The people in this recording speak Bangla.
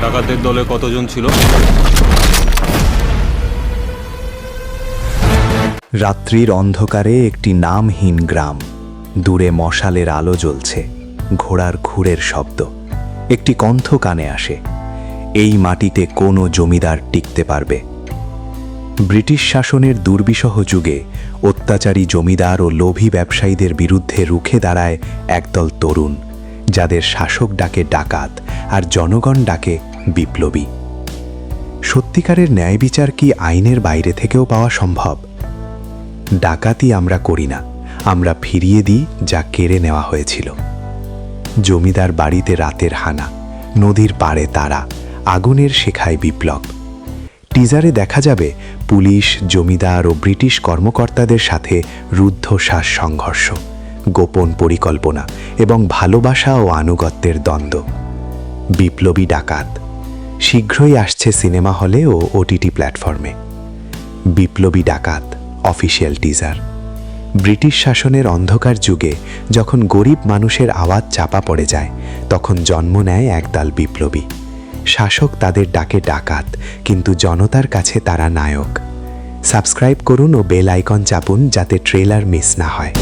ডাকাতদের দলে কতজন ছিল? রাত্রির অন্ধকারে একটি নামহীন গ্রাম। দূরে মশালের আলো জ্বলছে, ঘোড়ার খুরের শব্দ। একটি কণ্ঠ কানে আসে, এই মাটিতে কোনো জমিদার টিকতে পারবে। ব্রিটিশ শাসনের দুর্বিষহ যুগে অত্যাচারী জমিদার ও লোভী ব্যবসায়ীদের বিরুদ্ধে রুখে দাঁড়ায় একদল তরুণ, যাদের শাসক ডাকে ডাকাত আর জনগণ ডাকে বিপ্লবী। সত্যিকারের ন্যায় বিচার কি আইনের বাইরে থেকেও পাওয়া সম্ভব? ডাকাতি আমরা করি না, আমরা ফিরিয়ে দিই যা কেড়ে নেওয়া হয়েছিল। জমিদার বাড়িতে রাতের হানা, নদীর পাড়ে তারা, আগুনের শেখায় বিপ্লব। টিজারে দেখা যাবে পুলিশ, জমিদার ও ব্রিটিশ কর্মকর্তাদের সাথে রুদ্ধশ্বাস সংঘর্ষ, গোপন পরিকল্পনা এবং ভালোবাসা ও আনুগত্যের দ্বন্দ্ব। বিপ্লবী ডাকাত শীঘ্রই আসছে সিনেমা হলে ও ওটিটি প্ল্যাটফর্মে। বিপ্লবী ডাকাত অফিসিয়াল টিজার। ব্রিটিশ শাসনের অন্ধকার যুগে যখন গরিব মানুষের আওয়াজ চাপা পড়ে যায়, তখন জন্ম নেয় একদল বিপ্লবী। শাসক তাদের ডাকে ডাকাত, কিন্তু জনতার কাছে তারা নায়ক। সাবস্ক্রাইব করুন ও বেল আইকন চাপুন যাতে ট্রেলার মিস না হয়।